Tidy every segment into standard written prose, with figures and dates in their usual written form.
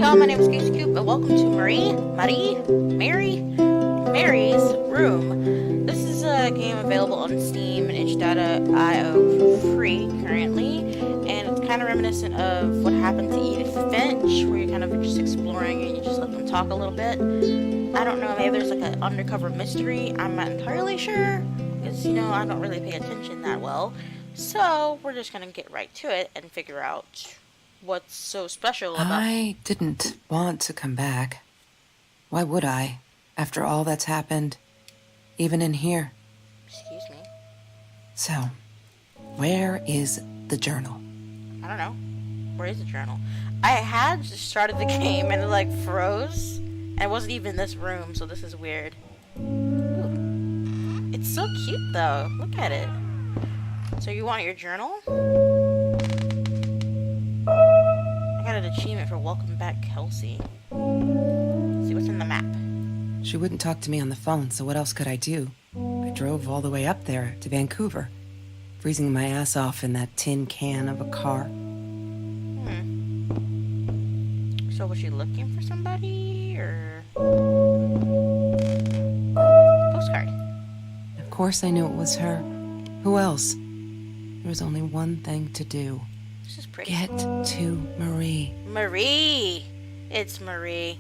y'all, my name is Casey Coop, and welcome to Mary's Room. This is a game available on Steam and itch.io for free currently, and it's kind of reminiscent of what happened to Edith Finch, where you're kind of just exploring and you just let them talk a little bit. I don't know, maybe there's like an undercover mystery, I'm not entirely sure, because, I don't really pay attention that well. So, we're just gonna get right to it and figure out what's so special about... I didn't want to come back. Why would I, after all that's happened, even in here? Excuse me? So, where is the journal? I don't know. Where is the journal? I had just started the game and it froze. And it wasn't even in this room, so this is weird. Ooh. It's so cute though. Look at it. So you want your journal? I got an achievement for welcome back Kelsey. Let's see what's in the map. She wouldn't talk to me on the phone, so what else could I do? I drove all the way up there to Vancouver, freezing my ass off in that tin can of a car. So was she looking for somebody, or... Postcard. Of course I knew it was her. Who else? There was only one thing to do. This is pretty. Get to Marie. Marie! It's Marie.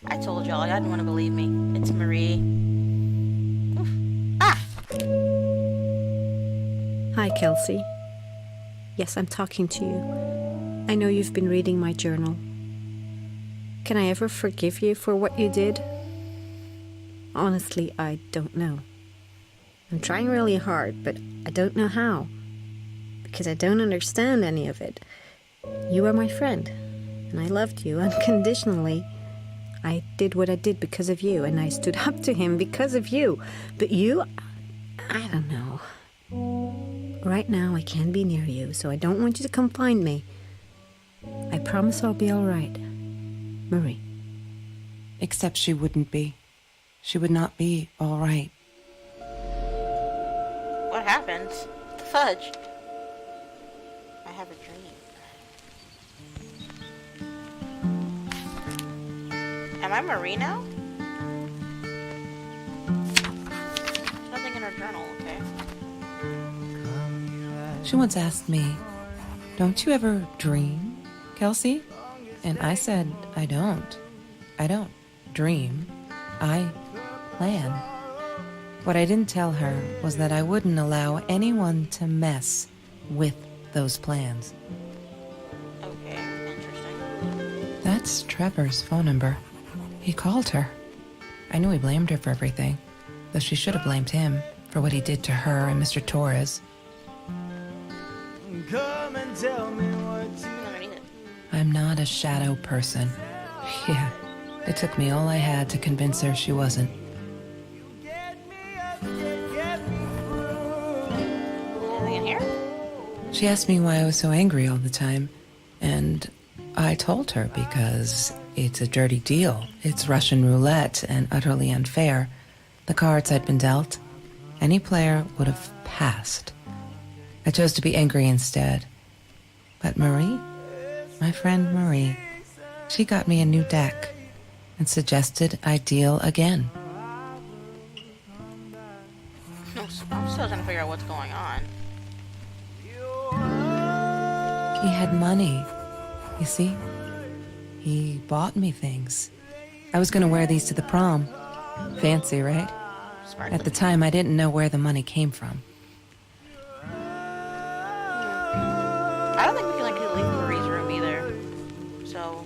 I told y'all, y'all didn't want to believe me. It's Marie. Oof. Ah! Hi, Kelsey. Yes, I'm talking to you. I know you've been reading my journal. Can I ever forgive you for what you did? Honestly, I don't know. I'm trying really hard, but I don't know how. Because I don't understand any of it. You are my friend, and I loved you unconditionally. I did what I did because of you, and I stood up to him because of you. But you, I don't know. Right now, I can't be near you, so I don't want you to come find me. I promise I'll be all right. Marie. Except she wouldn't be. She would not be all right. What happened? The fudge. I have a dream. Am I Marie now? There's nothing in her journal, okay? She once asked me, "Don't you ever dream, Kelsey?" And I said, I don't. I don't dream. I plan. What I didn't tell her was that I wouldn't allow anyone to mess with those plans. Okay, interesting. That's Trevor's phone number. He called her. I knew he blamed her for everything, though she should have blamed him for what he did to her and Mr. Torres. Come and tell me what you... I'm not a shadow person. Yeah, it took me all I had to convince her she wasn't. Anything in here? She asked me why I was so angry all the time, and I told her because it's a dirty deal. It's Russian roulette and utterly unfair. The cards I'd been dealt, any player would have passed. I chose to be angry instead. But Marie? My friend Marie, she got me a new deck and suggested I deal again. I'm still trying to figure out what's going on. He had money, you see? He bought me things. I was going to wear these to the prom. Fancy, right? Sparkly. At the time, I didn't know where the money came from. I don't think we can leave Marie's room either. So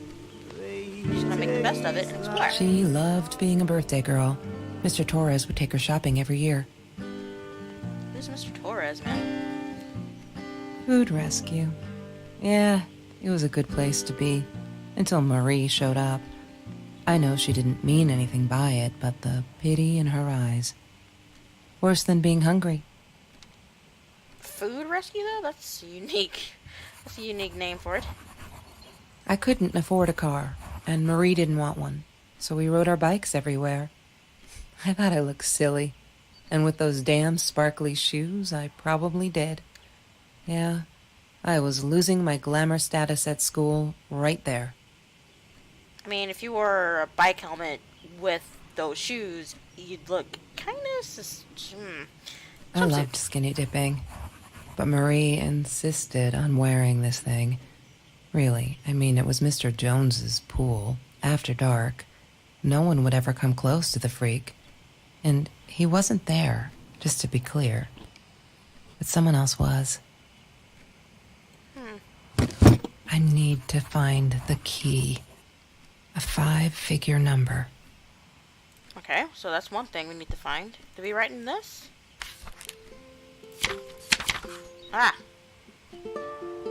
we're just gonna make the best of it and explore. She loved being a birthday girl. Mr. Torres would take her shopping every year. Who's Mr. Torres, man? Food rescue. Yeah, it was a good place to be. Until Marie showed up. I know she didn't mean anything by it, but the pity in her eyes. Worse than being hungry. Food rescue, though? That's unique. That's a unique name for it. I couldn't afford a car, and Marie didn't want one, so we rode our bikes everywhere. I thought I looked silly, and with those damn sparkly shoes, I probably did. Yeah, I was losing my glamour status at school right there. I mean, if you wore a bike helmet with those shoes, you'd look kind of I loved skinny dipping, but Marie insisted on wearing this thing. Really, I mean, it was Mr. Jones's pool, after dark. No one would ever come close to the freak. And he wasn't there, just to be clear. But someone else was. I need to find the key. A 5-figure number. Okay, so that's one thing we need to find. Did we write in this? Ah.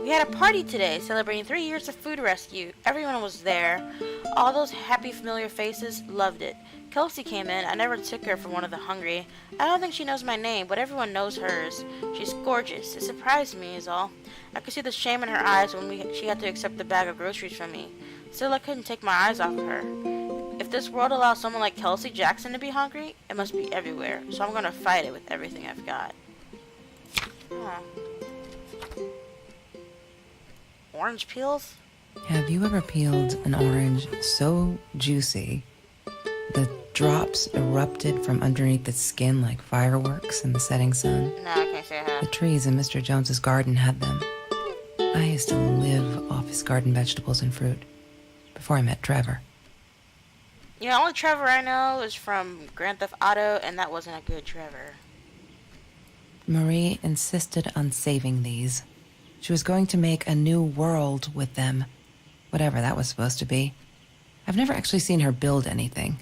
We had a party today celebrating 3 years of food rescue. Everyone was there. All those happy, familiar faces loved it. Kelsey came in. I never took her for one of the hungry. I don't think she knows my name, but everyone knows hers. She's gorgeous. It surprised me, is all. I could see the shame in her eyes when she had to accept the bag of groceries from me. Still, I couldn't take my eyes off of her. If this world allows someone like Kelsey Jackson to be hungry, it must be everywhere. So I'm gonna fight it with everything I've got. Huh. Orange peels? Have you ever peeled an orange so juicy the drops erupted from underneath its skin like fireworks in the setting sun? No, I can't say I have. The trees in Mr. Jones's garden had them. I used to live off his garden vegetables and fruit before I met Trevor. You know, only Trevor I know is from Grand Theft Auto, and that wasn't a good Trevor. Marie insisted on saving these. She was going to make a new world with them, whatever that was supposed to be. I've never actually seen her build anything.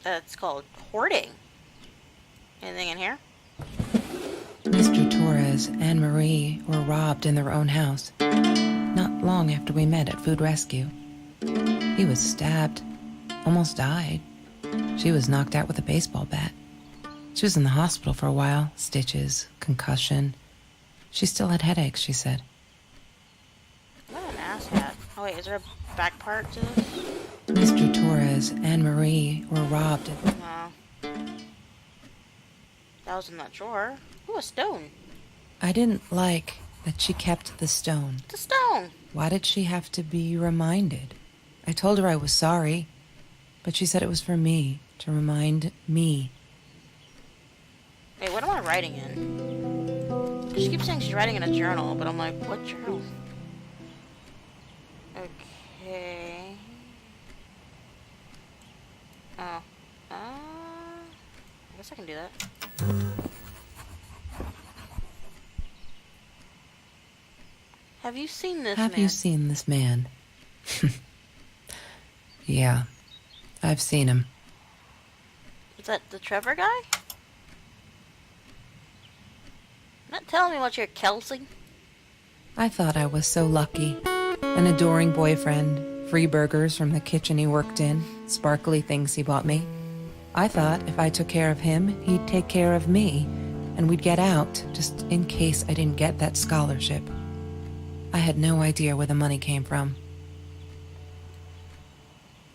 That's called hoarding. Anything in here? Mr. Torres and Marie were robbed in their own house, not long after we met at Food Rescue. He was stabbed, almost died. She was knocked out with a baseball bat. She was in the hospital for a while, stitches, concussion. She still had headaches, she said. What an ass hat. Oh wait, is there a back part to this? Mr. Torres and Marie were robbed. No. That was in that drawer. Ooh, a stone. I didn't like that she kept the stone. It's a stone. Why did she have to be reminded? I told her I was sorry, but she said it was for me, to remind me. Wait, what am I writing in? She keeps saying she's writing in a journal, but I'm like, what journal? Okay. Oh. I guess I can do that. Have you seen this man? Have you seen this man? Yeah, I've seen him. Is that the Trevor guy? Not telling me what you're Kelsey. I thought I was so lucky. An adoring boyfriend, free burgers from the kitchen he worked in, sparkly things he bought me. I thought if I took care of him, he'd take care of me, and we'd get out, just in case I didn't get that scholarship. I had no idea where the money came from.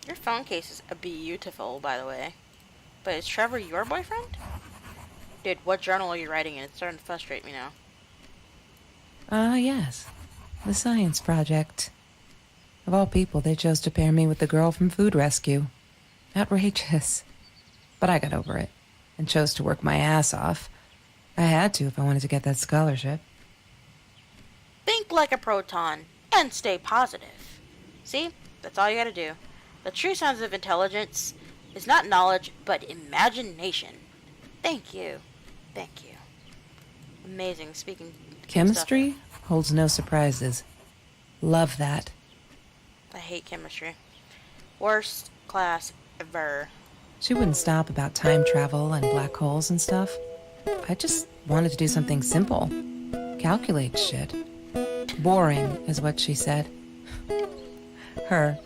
Your phone case is beautiful, by the way. But is Trevor your boyfriend? Dude, what journal are you writing in? It's starting to frustrate me now. Yes. The science project. Of all people, they chose to pair me with the girl from Food Rescue. Outrageous. But I got over it, and chose to work my ass off. I had to if I wanted to get that scholarship. Think like a proton, and stay positive. See? That's all you gotta do. The true signs of intelligence is not knowledge, but imagination. Thank you. Thank you. Amazing. Speaking Chemistry holds no surprises. Love that. I hate chemistry. Worst class ever. She wouldn't stop about time travel and black holes and stuff. I just wanted to do something simple. Calculate shit. Boring is what she said. Her,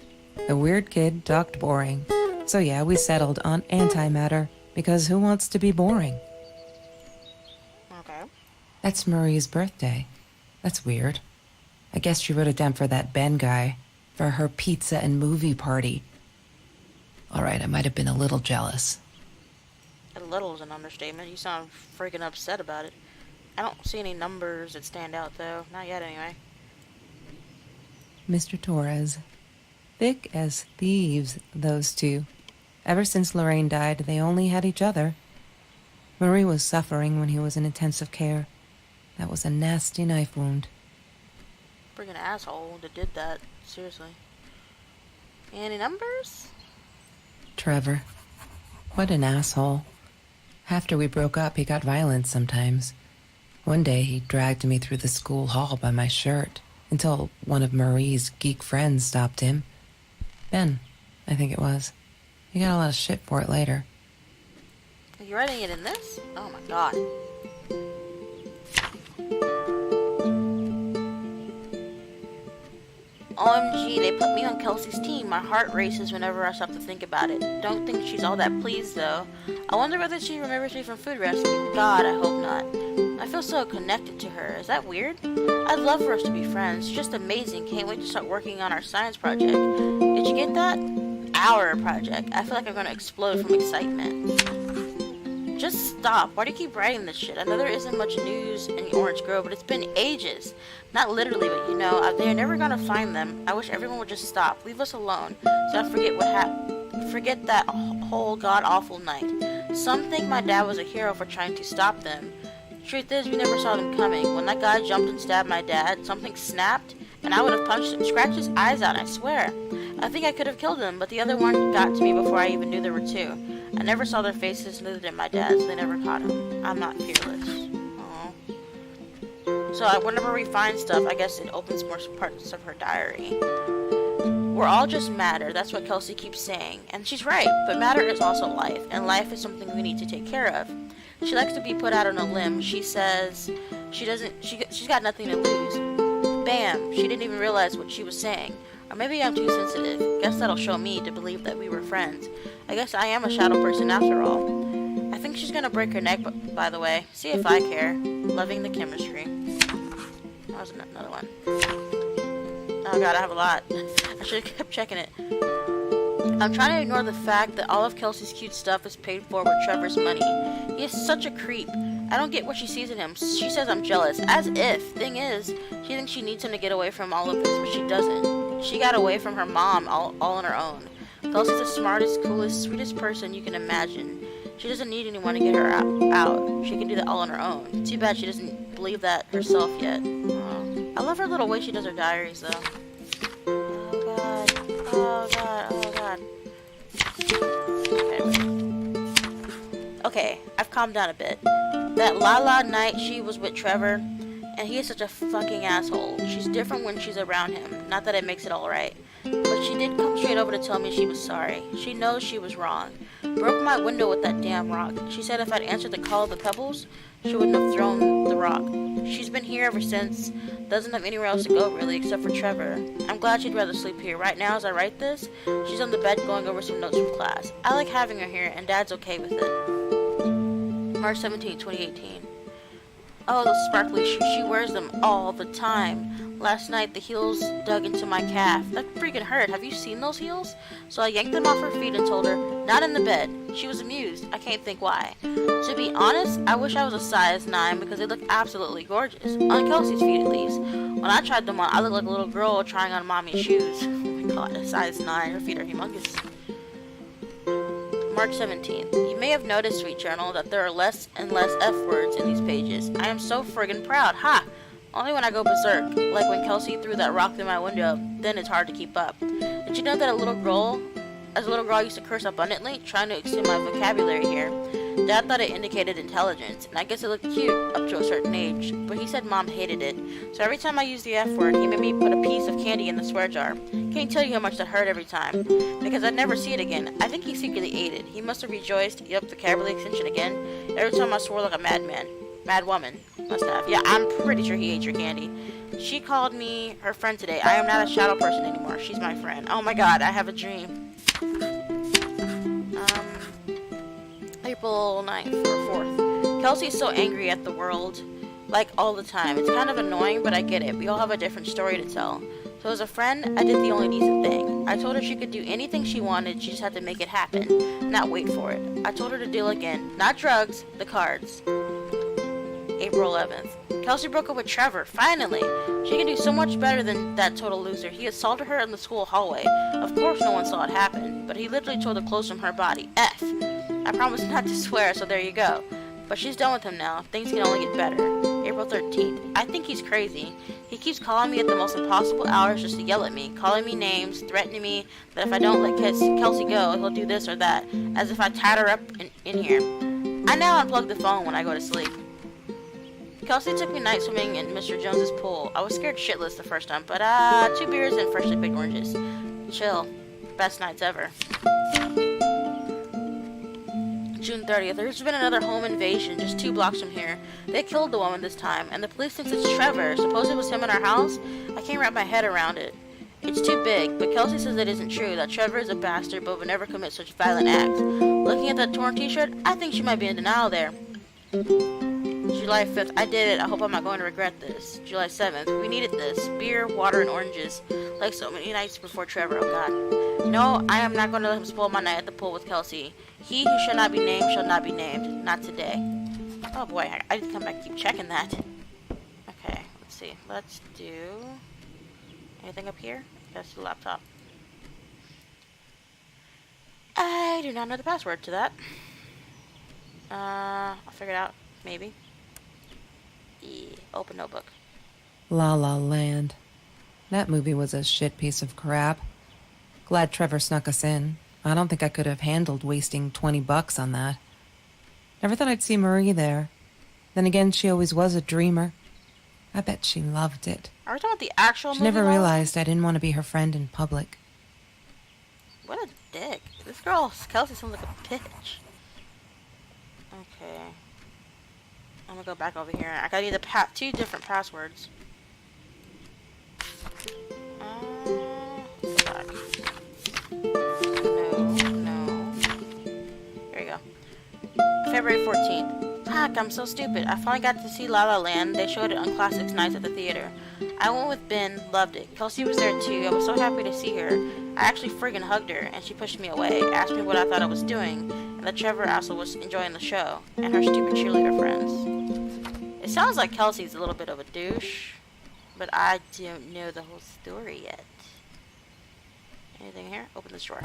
the weird kid, talked boring. So yeah, we settled on antimatter, because who wants to be boring? Okay. That's Marie's birthday. That's weird. I guess she wrote it down for that Ben guy, for her pizza and movie party. All right, I might have been a little jealous. A little is an understatement. You sound freaking upset about it. I don't see any numbers that stand out, though. Not yet, anyway. Mr. Torres, Thick as thieves, those two. Ever since Lorraine died, they only had each other. Marie was suffering when he was in intensive care. That was a nasty knife wound. Freaking asshole that did that. Seriously. Any numbers? Trevor. What an asshole. After we broke up, he got violent sometimes. One day, he dragged me through the school hall by my shirt until one of Marie's geek friends stopped him. Ben, I think it was. He got a lot of shit for it later. Are you writing it in this? Oh my god. OMG, they put me on Kelsey's team. My heart races whenever I stop to think about it. Don't think she's all that pleased, though. I wonder whether she remembers me from Food Rescue. God, I hope not. I feel so connected to her. Is that weird? I'd love for us to be friends. She's just amazing. Can't wait to start working on our science project. Did you get that? Our project. I feel like I'm gonna explode from excitement. Just stop. Why do you keep writing this shit? I know there isn't much news in Orange Grove, but it's been ages. Not literally, but you know, they're never gonna find them. I wish everyone would just stop. Leave us alone. So I forget what happened. Forget that whole god-awful night. Some think my dad was a hero for trying to stop them. Truth is, we never saw them coming. When that guy jumped and stabbed my dad, something snapped, and I would have punched him, scratched his eyes out, I swear. I think I could have killed him, but the other one got to me before I even knew there were two. I never saw their faces, neither did my dad, so they never caught him. I'm not fearless. Aww. So whenever we find stuff, I guess it opens more parts of her diary. We're all just matter, that's what Kelsey keeps saying. And she's right, but matter is also life, and life is something we need to take care of. She likes to be put out on a limb. She says she's got nothing to lose. Bam, she didn't even realize what she was saying. Or maybe I'm too sensitive. Guess that'll show me to believe that we were friends. I guess I am a shadow person after all. I think she's gonna break her neck, by the way. See if I care. Loving the chemistry. That was another one. Oh god, I have a lot. I should have kept checking it. I'm trying to ignore the fact that all of Kelsey's cute stuff is paid for with Trevor's money. He is such a creep. I don't get what she sees in him. She says I'm jealous. As if. Thing is, she thinks she needs him to get away from all of this, but she doesn't. She got away from her mom all on her own. Kelsey's the smartest, coolest, sweetest person you can imagine. She doesn't need anyone to get her out. She can do that all on her own. Too bad she doesn't believe that herself yet. I love her little way she does her diaries, though. Oh god. Oh god. Oh god. Okay, I've calmed down a bit. That Lala night she was with Trevor, and he is such a fucking asshole. She's different when she's around him. Not that it makes it alright. But she did come straight over to tell me she was sorry. She knows she was wrong. Broke my window with that damn rock. She said if I'd answered the call of the pebbles, she wouldn't have thrown the rock. She's been here ever since. Doesn't have anywhere else to go, really, except for Trevor. I'm glad she'd rather sleep here. Right now, as I write this, she's on the bed going over some notes from class. I like having her here, and Dad's okay with it. March 17, 2018. Oh, those sparkly shoes. She wears them all the time. Last night, the heels dug into my calf. That freaking hurt. Have you seen those heels? So I yanked them off her feet and told her, not in the bed. She was amused. I can't think why. To be honest, I wish I was a size 9 because they look absolutely gorgeous. On Kelsey's feet, at least. When I tried them on, I looked like a little girl trying on mommy's shoes. Oh my god, a size 9. Her feet are humongous. March 17th. You may have noticed, Sweet Journal, that there are less and less F words in these pages. I am so friggin' proud. Ha! Only when I go berserk. Like when Kelsey threw that rock through my window, then it's hard to keep up. Did you know that as a little girl, I used to curse abundantly, trying to extend my vocabulary here. Dad thought it indicated intelligence, and I guess it looked cute up to a certain age, but he said Mom hated it. So every time I used the F word, he made me put a piece of candy in the swear jar. Can't tell you how much that hurt every time, because I'd never see it again. I think he secretly ate it. He must have rejoiced. Yup, vocabulary extension again. Every time I swore like a madman. Mad woman. Must have. Yeah, I'm pretty sure he ate your candy. She called me her friend today. I am not a shadow person anymore. She's my friend. Oh my god, I have a dream. April 9th or 4th. Kelsey's so angry at the world, like all the time. It's kind of annoying, but I get it. We all have a different story to tell. So as a friend, I did the only decent thing. I told her she could do anything she wanted, she just had to make it happen, not wait for it. I told her to deal again. Not drugs, the cards. April 11th. Kelsey broke up with Trevor, finally! She can do so much better than that total loser. He assaulted her in the school hallway. Of course no one saw it happen, but he literally tore the clothes from her body. F. I promised not to swear, so there you go. But she's done with him now. Things can only get better. April 13th. I think he's crazy. He keeps calling me at the most impossible hours just to yell at me, calling me names, threatening me that if I don't let Kelsey go, he'll do this or that, as if I tied her up in here. I now unplug the phone when I go to sleep. Kelsey took me night swimming in Mr. Jones's pool. I was scared shitless the first time, but 2 beers and freshly picked oranges. Chill. Best nights ever. June 30th. There's been another home invasion just 2 blocks from here. They killed the woman this time, and the police thinks it's Trevor. Suppose it was him in our house? I can't wrap my head around it. It's too big, but Kelsey says it isn't true, that Trevor is a bastard but would never commit such violent acts. Looking at that torn t-shirt, I think she might be in denial there. July 5th. I did it. I hope I'm not going to regret this. July 7th. We needed this. Beer, water, and oranges. Like so many nights before Trevor. Oh, God. No, I am not going to let him spoil my night at the pool with Kelsey. He who shall not be named shall not be named. Not today. Oh, boy. I need to come back and keep checking that. Okay. Let's see. Let's do... anything up here? That's the laptop. I do not know the password to that. I'll figure it out. Maybe. Open notebook. La La Land. That movie was a shit piece of crap. Glad Trevor snuck us in. I don't think I could have handled wasting $20 on that. Never thought I'd see Marie there. Then again, she always was a dreamer. I bet she loved it. Are we talking about the actual She movie? never realized I didn't want to be her friend in public. What a dick. This girl, Kelsey, sounds like a bitch. Okay. I'm gonna go back over here. I gotta need 2 different passwords. Back. No. Here we go. February 14th. Fuck, I'm so stupid. I finally got to see La La Land. They showed it on Classics Nights at the theater. I went with Ben, loved it. Kelsey was there too. I was so happy to see her. I actually friggin' hugged her, and she pushed me away, asked me what I thought I was doing, and that Trevor also was enjoying the show, and her stupid cheerleader friends. It sounds like Kelsey's a little bit of a douche, but I don't know the whole story yet. Anything here? Open this drawer.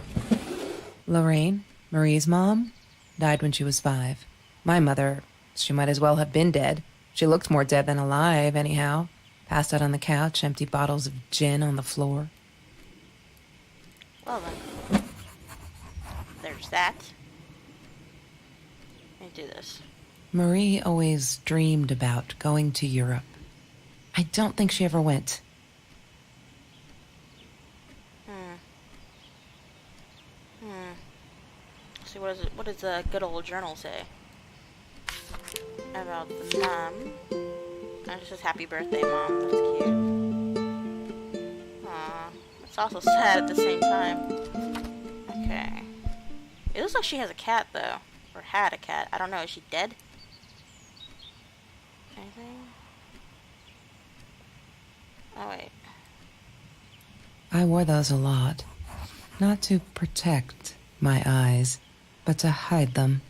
Lorraine, Marie's mom, died when she was 5. My mother, she might as well have been dead. She looked more dead than alive, anyhow. Passed out on the couch, empty bottles of gin on the floor. Well then. There's that. Let me do this. Marie always dreamed about going to Europe. I don't think she ever went. See, what does the good old journal say? About the mom. It just says happy birthday, Mom. That's cute. Aww. It's also sad at the same time. Okay. It looks like she has a cat, though. Or had a cat. I don't know. Is she dead? Anything? Oh, wait. I wore those a lot. Not to protect my eyes, but to hide them.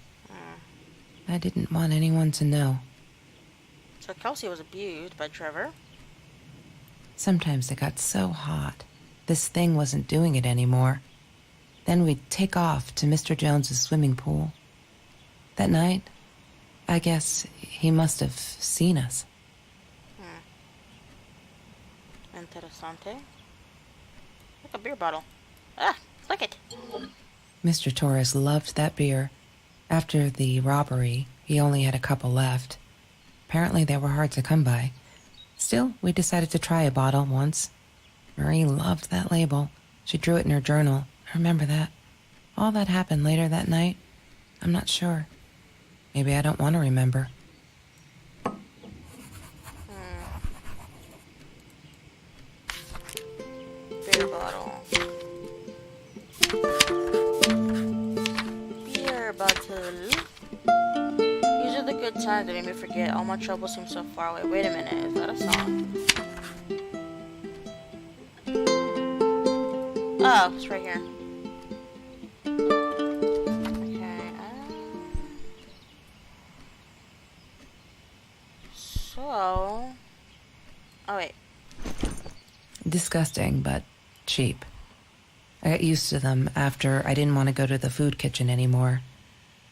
I didn't want anyone to know. So Kelsey was abused by Trevor. Sometimes it got so hot, this thing wasn't doing it anymore. Then we'd take off to Mr. Jones's swimming pool. That night, I guess he must have seen us. Interessante. Like a beer bottle. Ah, click it. Mr. Torres loved that beer. After the robbery, he only had a couple left. Apparently they were hard to come by. Still, we decided to try a bottle once. Marie loved that label. She drew it in her journal. I remember that. All that happened later that night, I'm not sure. Maybe I don't want to remember. Beer bottle. Beer bottle. These are the good times that made me forget. All my troubles seem so far away. Wait a minute, is that a song? Oh, it's right here. Okay. disgusting, but cheap. I got used to them after I didn't want to go to the food kitchen anymore.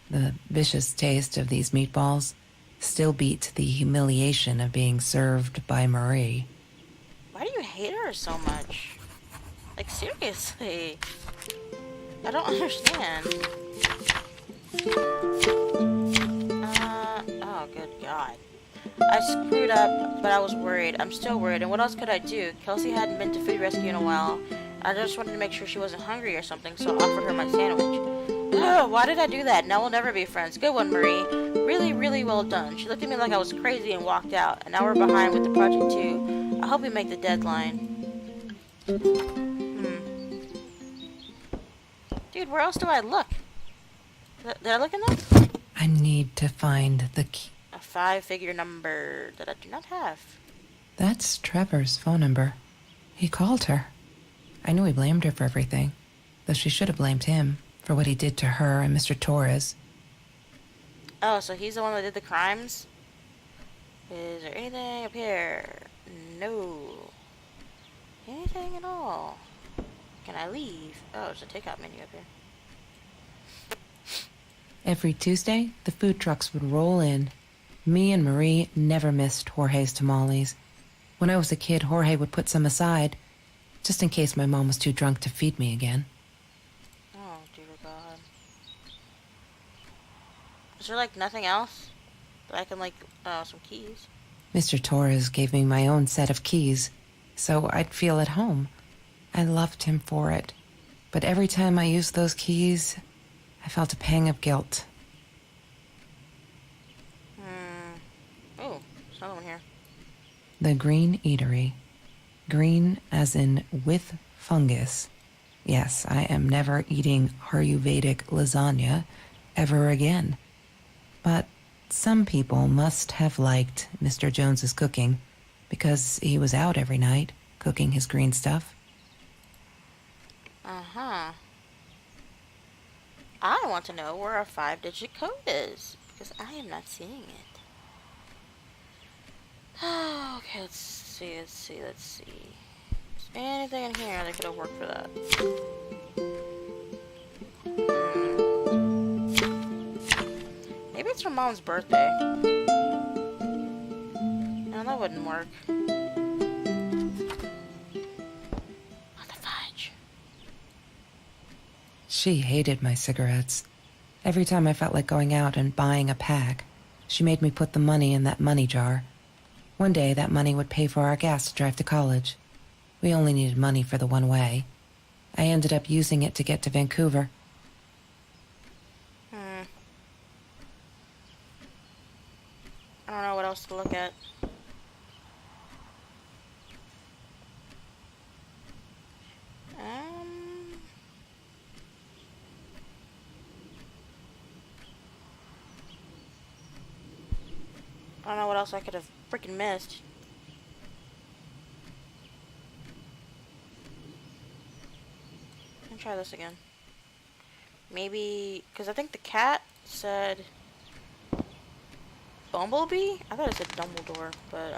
The vicious taste of these meatballs still beat the humiliation of being served by Marie. Why do you hate her so much? Like, seriously. I don't understand. Oh, good God. I screwed up, but I was worried. I'm still worried, and what else could I do? Kelsey hadn't been to food rescue in a while. I just wanted to make sure she wasn't hungry or something, so I offered her my sandwich. Ugh, why did I do that? Now we'll never be friends. Good one, Marie. Really, really well done. She looked at me like I was crazy and walked out, and now we're behind with the project too. I hope we make the deadline. Dude, where else do I look? Did I look in there? I need to find the key. A 5-figure number that I do not have. That's Trevor's phone number. He called her. I knew he blamed her for everything, though she should have blamed him for what he did to her and Mr. Torres. Oh, so he's the one that did the crimes? Is there anything up here? No. Anything at all? Can I leave? Oh, there's a takeout menu up here. Every Tuesday, the food trucks would roll in. Me and Marie never missed Jorge's tamales. When I was a kid, Jorge would put some aside, just in case my mom was too drunk to feed me again. Oh, dear God. Is there, like, nothing else? That I can, like, some keys? Mr. Torres gave me my own set of keys, so I'd feel at home. I loved him for it, but every time I used those keys, I felt a pang of guilt. Oh, there's another one here. The Green Eatery. Green as in with fungus. Yes, I am never eating Ayurvedic lasagna ever again. But some people must have liked Mr. Jones's cooking because he was out every night cooking his green stuff. Uh-huh. I want to know where our 5-digit code is, because I am not seeing it. Okay, let's see. Is there anything in here that could have worked for that? Maybe it's for Mom's birthday. No, that wouldn't work. What the fudge? She hated my cigarettes. Every time I felt like going out and buying a pack, she made me put the money in that money jar. One day, that money would pay for our gas to drive to college. We only needed money for the one way. I ended up using it to get to Vancouver. I don't know what else to look at. I don't know what else I could have freaking missed. Let me try this again. Maybe, because I think the cat said Bumblebee? I thought it said Dumbledore, but,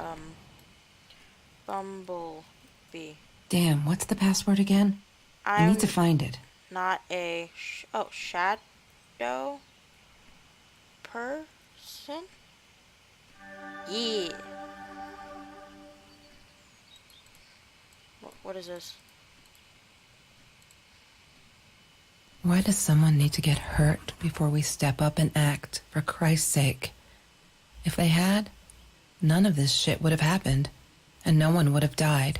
Bumblebee. Damn, what's the password again? I need to find it. Not a, shadow person? Yeah. What is this? Why does someone need to get hurt before we step up and act, for Christ's sake? If they had, none of this shit would have happened, and no one would have died.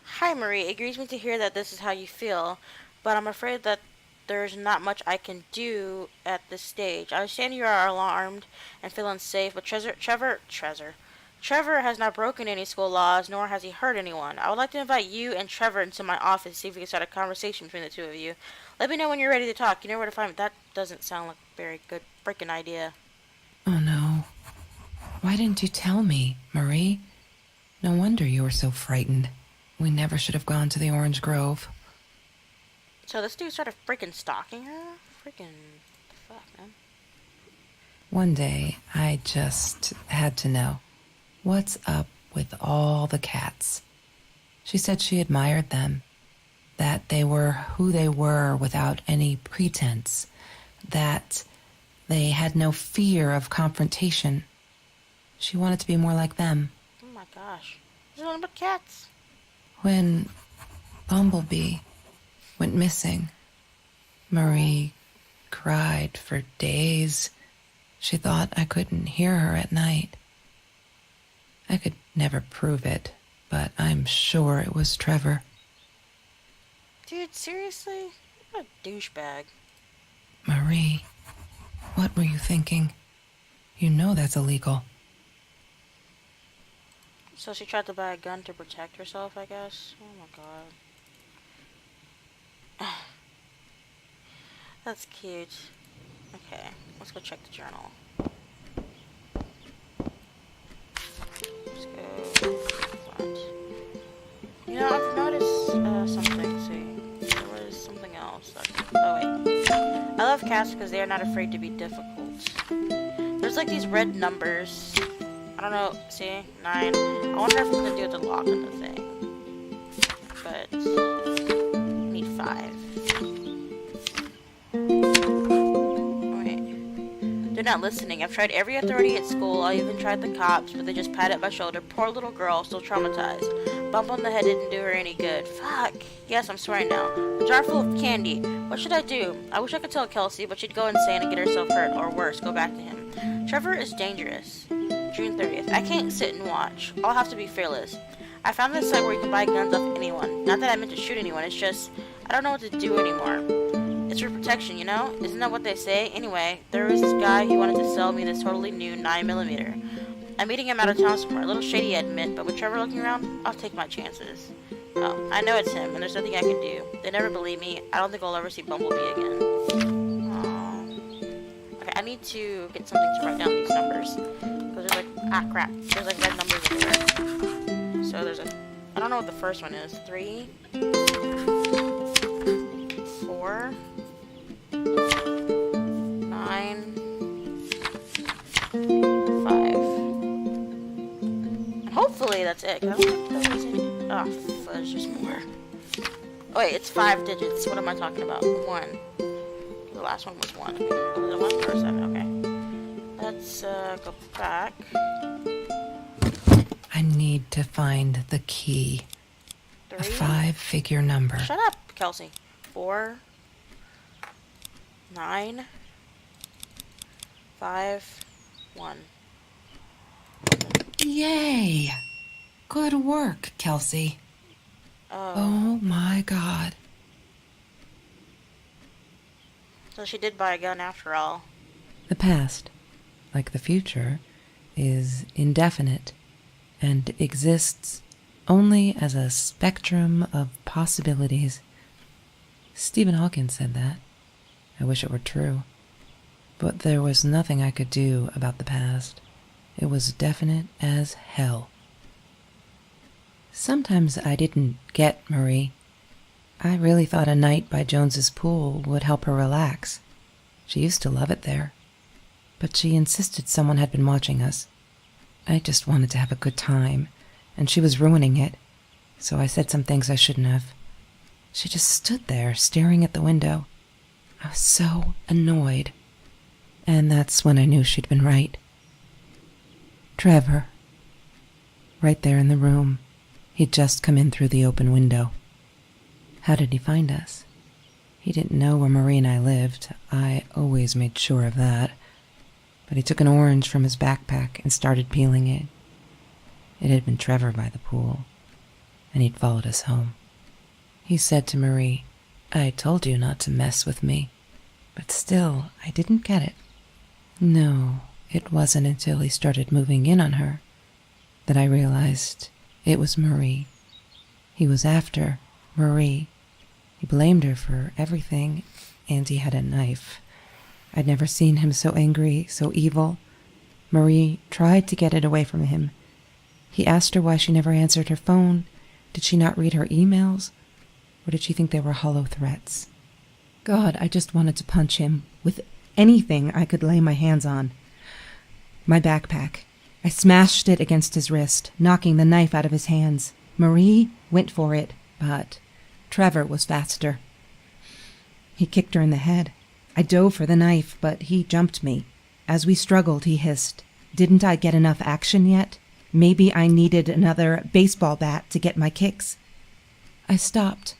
Hi, Marie. It grieves me to hear that this is how you feel, but I'm afraid that there's not much I can do at this stage. I understand you are alarmed and feel unsafe, but Trevor has not broken any school laws, nor has he hurt anyone. I would like to invite you and Trevor into my office to see if we can start a conversation between the two of you. Let me know when you're ready to talk. You know where to find me. That doesn't sound like a very good freaking idea. Oh no. Why didn't you tell me, Marie? No wonder you were so frightened. We never should have gone to the Orange Grove. So this dude started freaking stalking her? Freaking fuck, man. One day, I just had to know. What's up with all the cats? She said she admired them, that they were who they were without any pretense, that they had no fear of confrontation. She wanted to be more like them. Oh my gosh. There's nothing but cats. When Bumblebee went missing, Marie cried for days. She thought I couldn't hear her at night. I could never prove it, but I'm sure it was Trevor. Dude, seriously? What a douchebag. Marie, what were you thinking? You know that's illegal. So she tried to buy a gun to protect herself, I guess? Oh my god. That's cute. Okay, let's go check the journal. Let's go front. You know, I've noticed something. See, there was something else. Oh wait. I love cats because they are not afraid to be difficult. There's like these red numbers. I don't know. See, 9. I wonder if it's gonna do with the lock on the thing. But I need 5. They're not listening. I've tried every authority at school. I even tried the cops, but they just patted my shoulder. Poor little girl, still traumatized. Bump on the head didn't do her any good. Fuck. Yes, I'm swearing now. A jar full of candy. What should I do? I wish I could tell Kelsey, but she'd go insane and get herself hurt, or worse, go back to him. Trevor is dangerous. June 30th. I can't sit and watch. I'll have to be fearless. I found this site where you can buy guns off anyone. Not that I meant to shoot anyone, it's just, I don't know what to do anymore. It's for protection, you know? Isn't that what they say? Anyway, there was this guy who wanted to sell me this totally new 9mm. I'm meeting him out of town somewhere. A little shady, I admit, but with Trevor looking around, I'll take my chances. I know it's him, and there's nothing I can do. They never believe me. I don't think I'll ever see Bumblebee again. Okay, I need to get something to write down these numbers. Because there's like, crap. There's like red numbers everywhere. So there's I don't know what the first one is. 3, 4, 9, 5. And hopefully that's it. 'Cause I don't think there was any. Oh, there's just more. Oh, wait, it's 5 digits. What am I talking about? 1. The last one was 1. Okay. The 1 or 7. Okay. Let's go back. I need to find the key. 3. A 5-figure number. Shut up, Kelsey. 4, 9, 5, 1. Yay! Good work, Kelsey. Oh my god. So she did buy a gun after all. The past, like the future, is indefinite and exists only as a spectrum of possibilities. Stephen Hawking said that. I wish it were true. But there was nothing I could do about the past. It was definite as hell. Sometimes I didn't get Marie. I really thought a night by Jones's pool would help her relax. She used to love it there. But she insisted someone had been watching us. I just wanted to have a good time, and she was ruining it, so I said some things I shouldn't have. She just stood there, staring at the window. I was so annoyed. And that's when I knew she'd been right. Trevor. Right there in the room. He'd just come in through the open window. How did he find us? He didn't know where Marie and I lived. I always made sure of that. But he took an orange from his backpack and started peeling it. It had been Trevor by the pool, and he'd followed us home. He said to Marie, "I told you not to mess with me." But still, I didn't get it. No, it wasn't until he started moving in on her that I realized it was Marie. He was after Marie. He blamed her for everything, and he had a knife. I'd never seen him so angry, so evil. Marie tried to get it away from him. He asked her why she never answered her phone. Did she not read her emails? Or did she think they were hollow threats? God, I just wanted to punch him with anything I could lay my hands on. My backpack. I smashed it against his wrist, knocking the knife out of his hands. Marie went for it, but Trevor was faster. He kicked her in the head. I dove for the knife, but he jumped me. As we struggled, he hissed, "Didn't I get enough action yet? Maybe I needed another baseball bat to get my kicks." I stopped,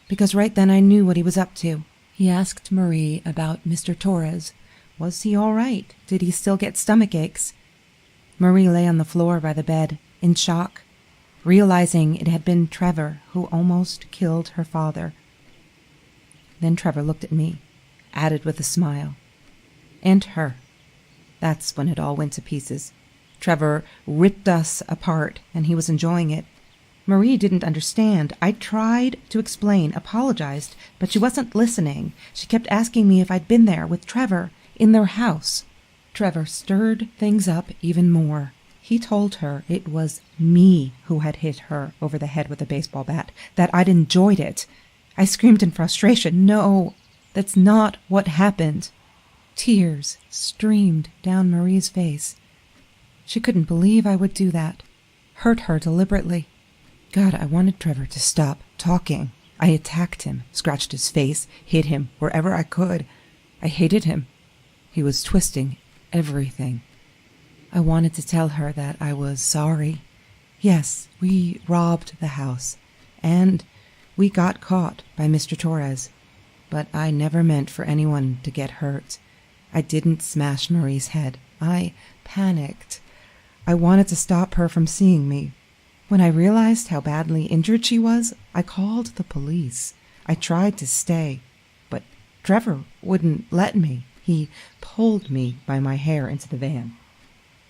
because right then I knew what he was up to. He asked Marie about Mr. Torres. Was he all right? Did he still get stomach aches? Marie lay on the floor by the bed, in shock, realizing it had been Trevor who almost killed her father. Then Trevor looked at me, added with a smile. And her. That's when it all went to pieces. Trevor ripped us apart, and he was enjoying it. Marie didn't understand. I tried to explain, apologized, but she wasn't listening. She kept asking me if I'd been there with Trevor, in their house. Trevor stirred things up even more. He told her it was me who had hit her over the head with a baseball bat, that I'd enjoyed it. I screamed in frustration, "No, that's not what happened." Tears streamed down Marie's face. She couldn't believe I would do that, hurt her deliberately. God, I wanted Trevor to stop talking. I attacked him, scratched his face, hit him wherever I could. I hated him. He was twisting everything. I wanted to tell her that I was sorry. Yes, we robbed the house, and we got caught by Mr. Torres, but I never meant for anyone to get hurt. I didn't smash Marie's head. I panicked. I wanted to stop her from seeing me. When I realized how badly injured she was, I called the police. I tried to stay, but Trevor wouldn't let me. He pulled me by my hair into the van.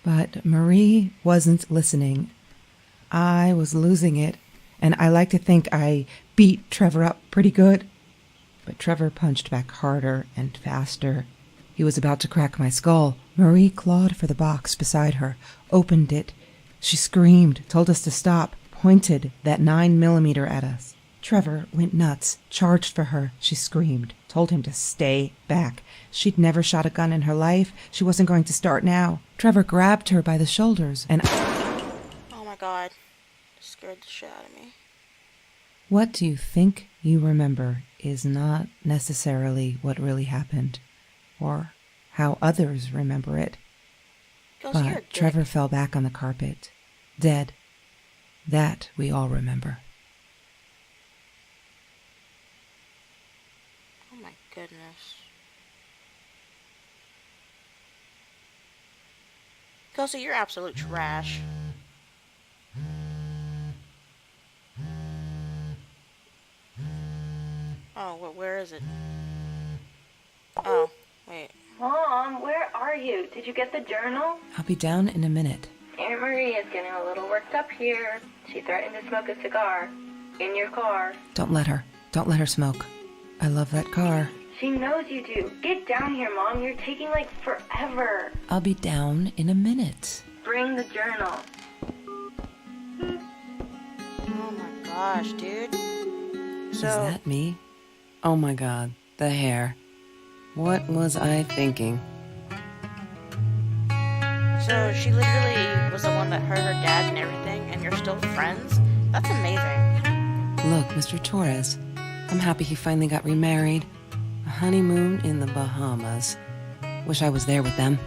But Marie wasn't listening. I was losing it, and I like to think I beat Trevor up pretty good. But Trevor punched back harder and faster. He was about to crack my skull. Marie clawed for the box beside her, opened it. She screamed, told us to stop, pointed that 9mm at us. Trevor went nuts, charged for her. She screamed, told him to stay back. She'd never shot a gun in her life. She wasn't going to start now. Trevor grabbed her by the shoulders and... Oh my god. Scared the shit out of me. What do you think you remember is not necessarily what really happened, or how others remember it. Kelsey, you're a But dick. Trevor fell back on the carpet, dead. That we all remember. Oh my goodness. Kelsey, you're absolute trash. Oh, where is it? Oh, wait. Mom, where are you? Did you get the journal? I'll be down in a minute. Aunt Marie is getting a little worked up here. She threatened to smoke a cigar. In your car. Don't let her. Don't let her smoke. I love that car. She knows you do. Get down here, Mom. You're taking like forever. I'll be down in a minute. Bring the journal. Oh my gosh, dude. Is that me? Oh my god, the hair. What was I thinking? So she literally was the one that hurt her dad and everything, and you're still friends? That's amazing. Look, Mr. Torres, I'm happy he finally got remarried. A honeymoon in the Bahamas. Wish I was there with them.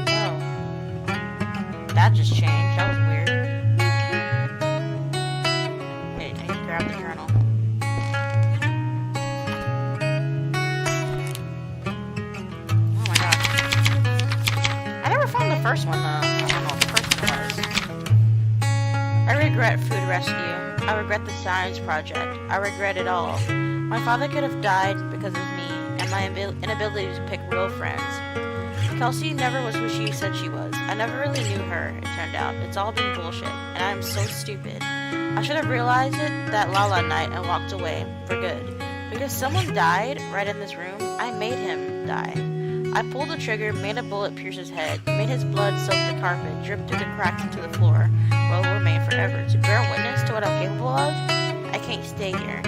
Oh. That just changed. That was weird. Wait, I need to grab the journal. Oh my god. I never found the first one though. I don't know what the first one was. I regret Food Rescue. I regret the Science Project. I regret it all. My father could have died because of me and my inability to pick real friends. Kelsey never was who she said she was. I never really knew her, it turned out. It's all been bullshit, and I am so stupid. I should have realized it that Lala night and walked away for good. Because someone died right in this room, I made him die. I pulled the trigger, made a bullet pierce his head, made his blood soak the carpet, drip through the cracks into the floor, where it will remain forever. To bear witness to what I'm capable of, I can't stay here.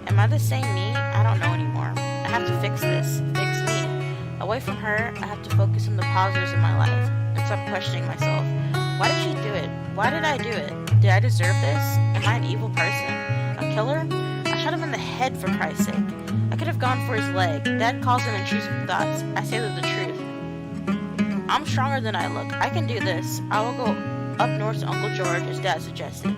Am I the same me? I don't know anymore. I have to fix this. Fix me. Away from her, I have to focus on the positives in my life and stop questioning myself. Why did she do it? Why did I do it? Did I deserve this? Am I an evil person? A killer? I shot him in the head for Christ's sake. I could have gone for his leg. Dad calls them intrusive thoughts. I say they're the truth. I'm stronger than I look. I can do this. I will go up north to Uncle George, as Dad suggested.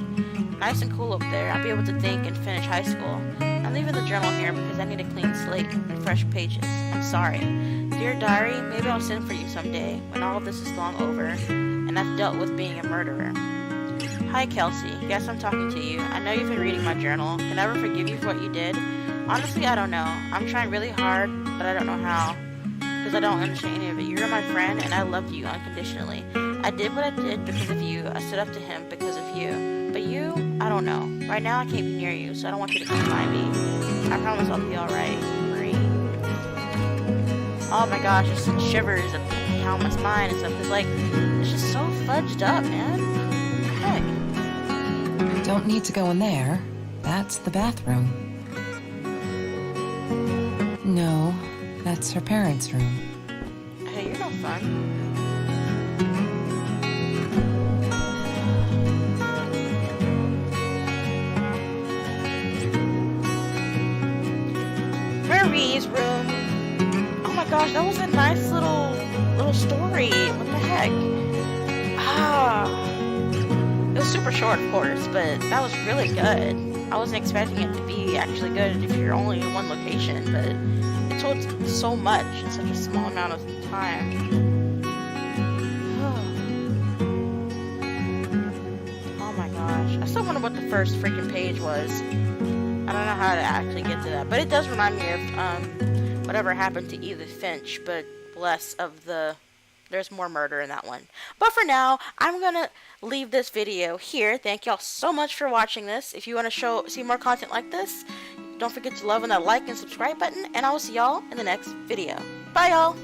Nice and cool up there. I'll be able to think and finish high school. I'm leaving the journal here because I need a clean slate and fresh pages. I'm sorry. Dear diary, maybe I'll send for you someday when all of this is long over and I've dealt with being a murderer. Hi, Kelsey. Yes, I'm talking to you. I know you've been reading my journal. Can I ever forgive you for what you did? Honestly, I don't know. I'm trying really hard, but I don't know how. Because I don't understand any of it. You're my friend, and I loved you unconditionally. I did what I did because of you. I stood up to him because of you. But you, I don't know. Right now, I can't be near you, so I don't want you to come find me. I promise I'll be alright, Marie. Oh my gosh, just shivers down my spine and stuff. It's like, it's just so fudged up, man. Heck. Don't need to go in there. That's the bathroom. No, that's her parents' room. Hey, you're no fun. Marie's room. Oh my gosh, that was a nice little story. What the heck? It was super short, of course, but that was really good. I wasn't expecting it to be actually good if you're only in one location, but it told so much in such a small amount of time. Oh my gosh. I still wonder what the first freaking page was. I don't know how to actually get to that, but it does remind me of whatever happened to Edith Finch, but less of there's more murder in that one. But for now, I'm gonna leave this video here. Thank y'all so much for watching this. If you want to see more content like this, don't forget to love on that like and subscribe button, and I will see y'all in the next video. Bye y'all!